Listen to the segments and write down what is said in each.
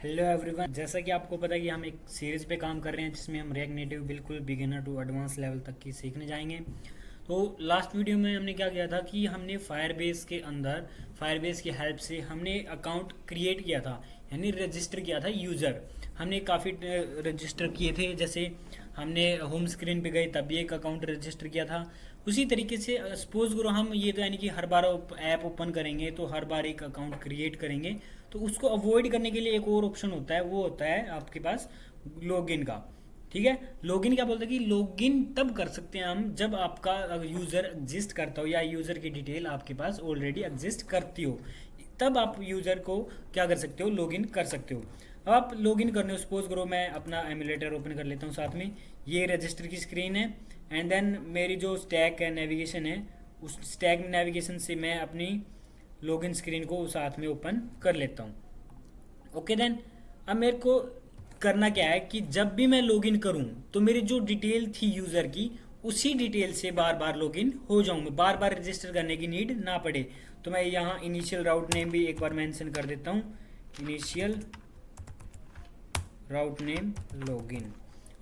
Hello everyone, जैसा कि आपको पता है कि हम एक सीरीज पे काम कर रहे हैं जिसमें हम रिएक्ट नेटिव बिल्कुल बिगिनर टू एडवांस लेवल तक की सीखने जाएंगे। तो लास्ट वीडियो में हमने क्या किया था कि हमने फायरबेस के अंदर फायरबेस की हेल्प से हमने अकाउंट क्रिएट किया था, यानी रजिस्टर किया था यूज़र। हमने काफ़ी रजिस्टर किए थे, जैसे हमने होम स्क्रीन पे गए तब भी एक अकाउंट रजिस्टर किया था। उसी तरीके से सपोज करो हम ये तो यानी कि हर बार ऐप ओपन करेंगे तो हर बार एक अकाउंट क्रिएट करेंगे, तो उसको अवॉइड करने के लिए एक और ऑप्शन होता है, वो होता है आपके पास लॉगिन का। ठीक है, लॉगिन क्या बोलता है कि लॉगिन तब कर सकते हैं हम जब आपका यूज़र एग्जिस्ट करता हो या यूज़र की डिटेल आपके पास ऑलरेडी एग्जिस्ट करती हो, तब आप यूज़र को क्या कर सकते हो, लॉगिन कर सकते हो। अब आप लॉगिन करने हो, सपोज करो मैं अपना एमुलेटर ओपन कर लेता हूँ, साथ में ये रजिस्टर की स्क्रीन है एंड देन मेरी जो स्टैक है नेविगेशन है, उस स्टैक नेविगेशन से मैं अपनी लॉगिन स्क्रीन को साथ में ओपन कर लेता हूँ। ओके देन, अब मेरे को करना क्या है कि जब भी मैं लॉगिन करूँ तो मेरी जो डिटेल थी यूज़र की, उसी डिटेल से बार बार लॉगिन हो जाऊँ, बार बार रजिस्टर करने की नीड ना पड़े। तो मैं यहाँ इनिशियल राउट नेम भी एक बार मेंशन कर देता हूँ, इनिशियल राउट नेम लॉगिन।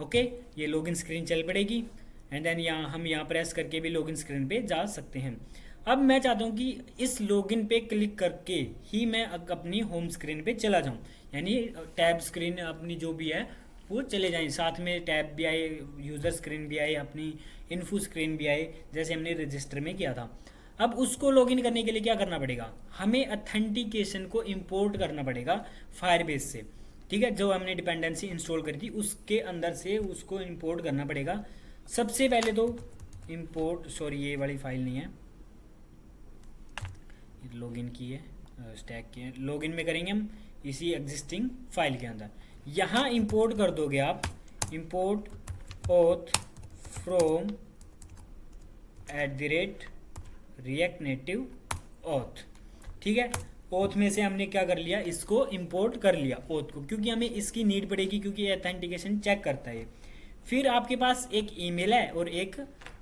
ओके, ये लॉगिन स्क्रीन चल पड़ेगी एंड देन हम यहाँ प्रेस करके भी लॉगिन स्क्रीन पे जा सकते हैं। अब मैं चाहता हूँ कि इस लॉगिन पे क्लिक करके ही मैं अपनी होम स्क्रीन पे चला जाऊँ, यानी टैब स्क्रीन अपनी जो भी है वो चले जाएं, साथ में टैब भी आए, यूज़र स्क्रीन भी आए, अपनी इन्फो स्क्रीन भी आए, जैसे हमने रजिस्टर में किया था। अब उसको लॉगिन करने के लिए क्या करना पड़ेगा, हमें अथेंटिकेशन को इंपोर्ट करना पड़ेगा फायरबेस से। ठीक है, जो हमने डिपेंडेंसी इंस्टॉल करी थी उसके अंदर से उसको इंपोर्ट करना पड़ेगा। सबसे पहले तो इंपोर्ट, सॉरी ये वाली फाइल नहीं है, लॉगिन की है, स्टैक की है, लॉगिन में करेंगे हम इसी एग्जिस्टिंग फाइल के अंदर। यहाँ इंपोर्ट कर दोगे आप, import auth from @react native auth। ठीक है, ऑथ में से हमने क्या कर लिया, इसको इंपोर्ट कर लिया ऑथ को, क्योंकि हमें इसकी नीड पड़ेगी, क्योंकि ये ऑथेंटिकेशन चेक करता है। फिर आपके पास एक ईमेल है और एक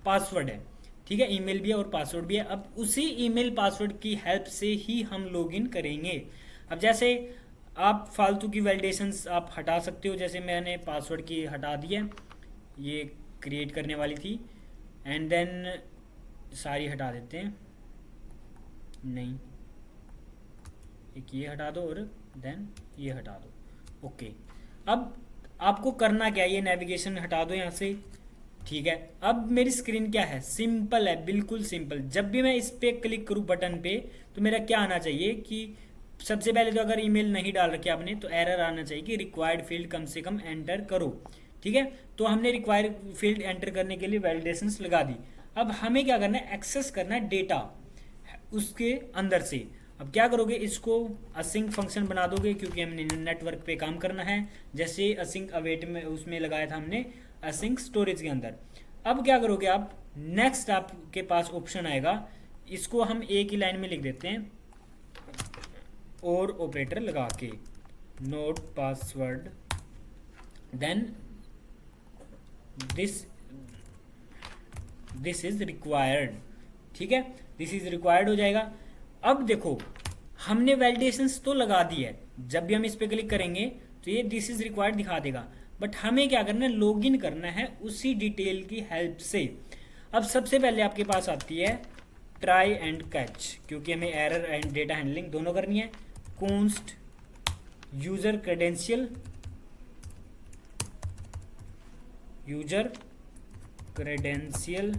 पासवर्ड है। ठीक है, ईमेल भी है और पासवर्ड भी है। अब उसी ईमेल पासवर्ड की हेल्प से ही हम लॉगिन करेंगे। अब जैसे आप फालतू की वैलिडेशंस आप हटा सकते हो, जैसे मैंने पासवर्ड की हटा दी है, ये क्रिएट करने वाली थी, एंड देन सारी हटा देते हैं, नहीं एक ये हटा दो और देन ये हटा दो। ओके, अब आपको करना क्या है, ये नेविगेशन हटा दो यहाँ से। ठीक है, अब मेरी स्क्रीन क्या है, सिंपल है, बिल्कुल सिंपल। जब भी मैं इस पे क्लिक करूँ बटन पे, तो मेरा क्या आना चाहिए कि सबसे पहले तो अगर ईमेल नहीं डाल रखी आपने तो एरर आना चाहिए कि रिक्वायर्ड फील्ड कम से कम एंटर करो। ठीक है, तो हमने रिक्वायर्ड फील्ड एंटर करने के लिए वैलिडेशंस लगा दी। अब हमें क्या करना है, एक्सेस करना है डेटा उसके अंदर से। अब क्या करोगे, इसको असिंक फंक्शन बना दोगे, क्योंकि हमने नेटवर्क पे काम करना है, जैसे असिंक अवेट में उसमें लगाया था हमने असिंक स्टोरेज के अंदर। अब क्या करोगे आप, नेक्स्ट आपके पास ऑप्शन आएगा, इसको हम एक ही लाइन में लिख देते हैं, और ऑपरेटर लगा के not password, then this is required. ठीक है, दिस इज रिक्वायर्ड हो जाएगा। अब देखो, हमने वैलिडेशंस तो लगा दी है, जब भी हम इस पे क्लिक करेंगे तो ये दिस इज रिक्वायर्ड दिखा देगा, बट हमें क्या करना है, लॉगिन करना है उसी डिटेल की हेल्प से। अब सबसे पहले आपके पास आती है ट्राई एंड कैच, क्योंकि हमें एरर एंड डेटा हैंडलिंग दोनों करनी है। Const user credential, user credential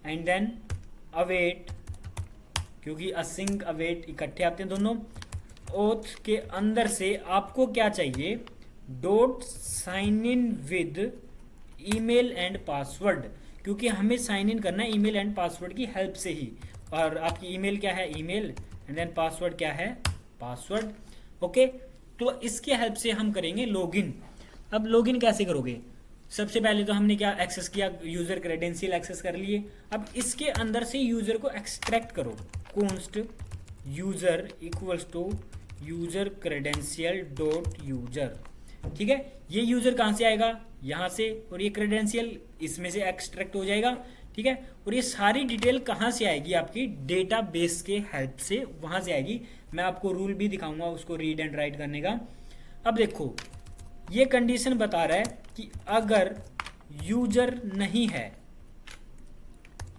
and then await, क्योंकि असिंक अवेट इकट्ठे आते हैं दोनों। ओथ के अंदर से आपको क्या चाहिए, dot sign in with email and password, क्योंकि हमें साइन इन करना है ईमेल एंड पासवर्ड की हेल्प से ही। और आपकी ईमेल क्या है, ईमेल, एंड देन पासवर्ड क्या है, पासवर्ड। ओके, तो इसके हेल्प से हम करेंगे लॉगिन। अब लॉगिन कैसे करोगे, सबसे पहले तो हमने क्या एक्सेस किया, यूज़र क्रेडेंशियल एक्सेस कर लिए। अब इसके अंदर से यूज़र को एक्सट्रैक्ट करो, const user equals to user credential dot user. ठीक है, ये यूज़र कहाँ से आएगा, यहाँ से, और ये क्रेडेंशियल इसमें से एक्सट्रैक्ट हो जाएगा। ठीक है। और ये सारी डिटेल कहाँ से आएगी, आपकी डेटाबेस के हेल्प से वहाँ से आएगी। मैं आपको रूल भी दिखाऊंगा उसको रीड एंड राइट करने का। अब देखो ये कंडीशन बता रहा है कि अगर यूजर नहीं है,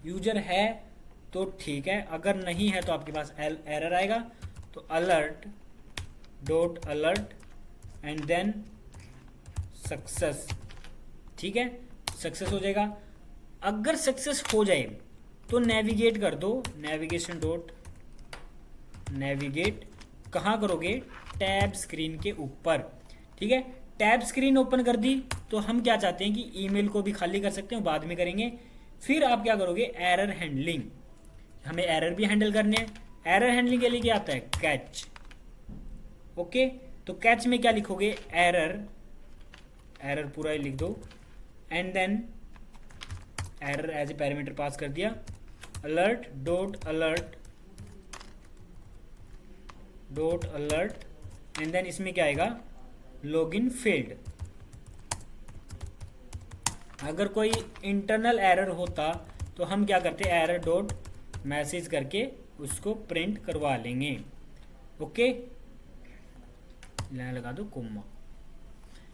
यूजर है तो ठीक है, अगर नहीं है तो आपके पास एरर आएगा। तो alert dot alert and then success, ठीक है, सक्सेस हो जाएगा। अगर सक्सेस हो जाए तो नेविगेट कर दो, नेविगेशन डॉट नेविगेट कहाँ करोगे, टैब स्क्रीन के ऊपर, ठीक है। टैब स्क्रीन ओपन कर दी तो हम क्या चाहते हैं कि ईमेल को भी खाली कर सकते हैं, बाद में करेंगे। फिर आप क्या करोगे, एरर हैंडलिंग, हमें एरर भी हैंडल करने हैं। एरर हैंडलिंग के लिए क्या आता है, कैच, ओके। तो कैच में क्या लिखोगे, एरर, एरर पूरा ही लिख दो and then error as a parameter pass कर दिया, alert dot alert dot alert and then इसमें क्या आएगा, लॉगिन फेल्ड। अगर कोई इंटरनल एरर होता तो हम क्या करते, एरर डॉट मैसेज करके उसको प्रिंट करवा लेंगे, ओके। लाइन लगा दो कोमा,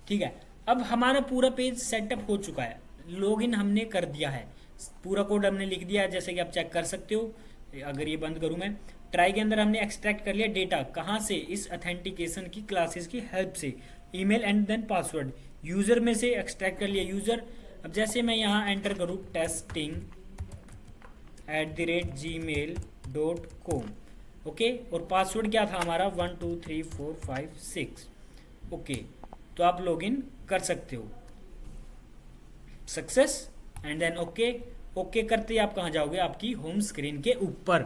ठीक है। अब हमारा पूरा पेज सेटअप हो चुका है, लॉगिन हमने कर दिया है, पूरा कोड हमने लिख दिया है, जैसे कि आप चेक कर सकते हो। अगर ये बंद करूं मैं, ट्राई के अंदर हमने एक्सट्रैक्ट कर लिया डेटा, कहाँ से, इस ऑथेंटिकेशन की क्लासेस की हेल्प से, email and then password, user में से एक्सट्रैक्ट कर लिया यूजर। अब जैसे मैं यहाँ एंटर करूँ testing@gmail.com, ओके, और पासवर्ड क्या था हमारा 1 2 3 4 5 6, ओके। तो आप लॉगिन कर सकते हो, success and then okay. Okay करते ही आप कहाँ जाओगे, आपकी होम स्क्रीन के ऊपर,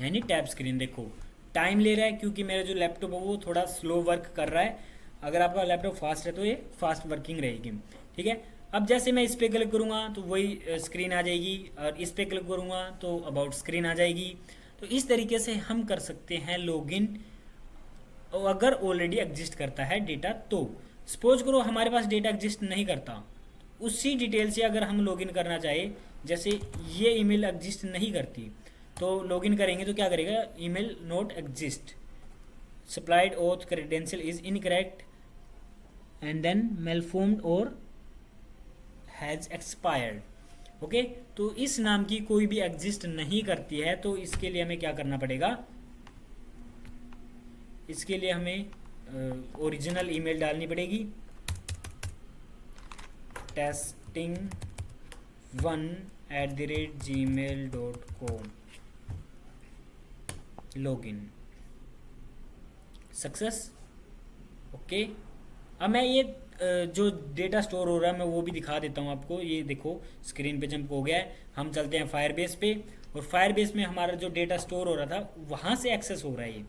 यानी टैब स्क्रीन। देखो टाइम ले रहा है क्योंकि मेरा जो लैपटॉप है वो थोड़ा स्लो वर्क कर रहा है, अगर आपका लैपटॉप फास्ट है तो ये फास्ट वर्किंग रहेगी, ठीक है। अब जैसे मैं इस पर क्लिक करूँगा तो वही स्क्रीन आ जाएगी, और इस पर क्लिक करूँगा तो अबाउट स्क्रीन आ जाएगी। तो इस तरीके से हम कर सकते हैं लॉगिन, अगर ऑलरेडी एग्जिस्ट करता है डेटा। तो सपोज करो हमारे पास डेटा एग्जिस्ट नहीं करता, उसी डिटेल से अगर हम लॉगिन करना चाहे, जैसे ये ईमेल एग्जिस्ट नहीं करती तो लॉगिन करेंगे तो क्या करेगा, email not exist, supplied auth credential is incorrect and then malformed और हैज एक्सपायर्ड, ओके। तो इस नाम की कोई भी एग्जिस्ट नहीं करती है, तो इसके लिए हमें क्या करना पड़ेगा, इसके लिए हमें ओरिजिनल ईमेल डालनी पड़ेगी, testing1@gmail.com, लॉगिन, सक्सेस, ओके। अब मैं ये जो डेटा स्टोर हो रहा है मैं वो भी दिखा देता हूँ आपको। ये देखो स्क्रीन पे जंप हो गया है, हम चलते हैं फायरबेस पे, और फायरबेस में हमारा जो डेटा स्टोर हो रहा था वहाँ से एक्सेस हो रहा है। ये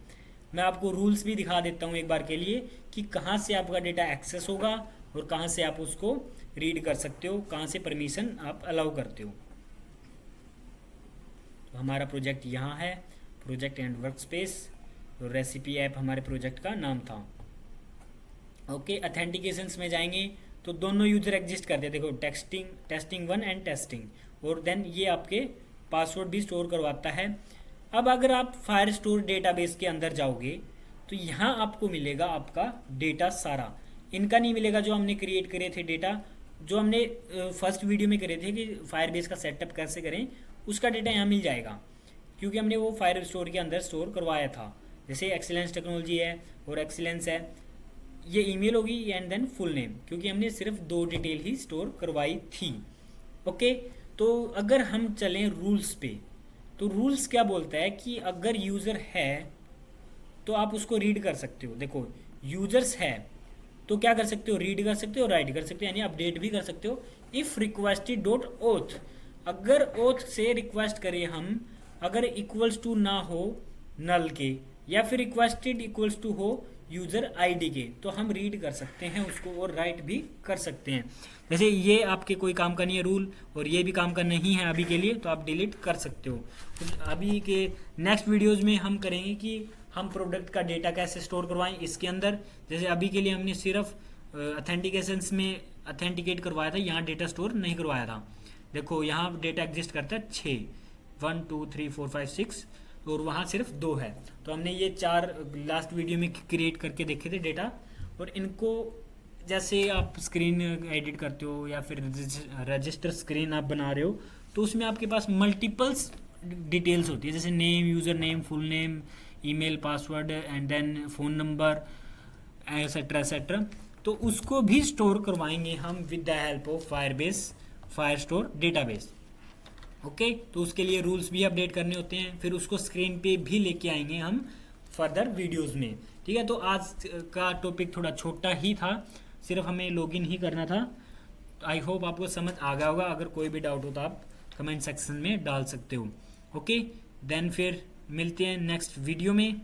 मैं आपको रूल्स भी दिखा देता हूँ एक बार के लिए कि कहाँ से आपका डेटा एक्सेस होगा और कहाँ से आप उसको रीड कर सकते हो, कहाँ से परमिशन आप अलाउ करते हो। तो हमारा प्रोजेक्ट यहाँ है, प्रोजेक्ट एंड वर्क स्पेस, तो रेसिपी ऐप हमारे प्रोजेक्ट का नाम था, ओके। ऑथेंटिकेशंस में जाएंगे तो दोनों यूजर एग्जिस्ट करते हैं, देखो testing1 एंड टेस्टिंग, और देन ये आपके पासवर्ड भी स्टोर करवाता है। अब अगर आप फायर स्टोर डेटाबेस के अंदर जाओगे तो यहाँ आपको मिलेगा आपका डेटा सारा, इनका नहीं मिलेगा जो हमने क्रिएट करे थे डेटा, जो हमने फर्स्ट वीडियो में करे थे कि फायरबेस का सेटअप कैसे करें, उसका डेटा यहाँ मिल जाएगा क्योंकि हमने वो फायर स्टोर के अंदर स्टोर करवाया था। जैसे एक्सीलेंस टेक्नोलॉजी है और एक्सीलेंस है, ये ईमेल होगी एंड देन फुल नेम, क्योंकि हमने सिर्फ 2 डिटेल ही स्टोर करवाई थी, ओके। तो अगर हम चलें रूल्स पे, तो रूल्स क्या बोलता है कि अगर यूज़र है तो आप उसको रीड कर सकते हो। देखो यूजर्स है तो क्या कर सकते हो, रीड कर सकते हो, राइट कर सकते हो, यानी अपडेट भी कर सकते हो। इफ़ रिक्वेस्टेड डॉट ओथ, अगर ओथ से रिक्वेस्ट करें हम, अगर इक्वल्स टू ना हो नल के, या फिर रिक्वेस्टेड इक्वल्स टू हो यूज़र आईडी के, तो हम रीड कर सकते हैं उसको और राइट भी कर सकते हैं। जैसे ये आपके कोई काम का नहीं है रूल, और ये भी काम का नहीं है अभी के लिए, तो आप डिलीट कर सकते हो। तो अभी के नेक्स्ट वीडियोज़ में हम करेंगे कि हम प्रोडक्ट का डेटा कैसे स्टोर करवाएं इसके अंदर। जैसे अभी के लिए हमने सिर्फ ऑथेंटिकेशंस में ऑथेंटिकेट करवाया था, यहाँ डेटा स्टोर नहीं करवाया था। देखो यहाँ डेटा एग्जिस्ट करता है 6, 1 2 3 4 5 6, और वहाँ सिर्फ 2 है। तो हमने ये 4 लास्ट वीडियो में क्रिएट करके देखे थे डेटा, और इनको जैसे आप स्क्रीन एडिट करते हो या फिर रजिस्टर स्क्रीन आप बना रहे हो, तो उसमें आपके पास मल्टीपल्स डिटेल्स होती है, जैसे name, user name, full name, email, password and then phone number etcetera etcetera. तो उसको भी स्टोर करवाएंगे हम with the help of Firestore database. Okay, तो उसके लिए रूल्स भी अपडेट करने होते हैं, फिर उसको स्क्रीन पे भी लेके आएंगे हम फर्दर वीडियोस में। ठीक है, तो आज का टॉपिक थोड़ा छोटा ही था, सिर्फ हमें लॉगिन ही करना था। आई होप आपको समझ आ गया होगा। अगर कोई भी डाउट हो तो आप कमेंट सेक्शन में डाल सकते हो। ओके, देन फिर मिलते हैं नेक्स्ट वीडियो में।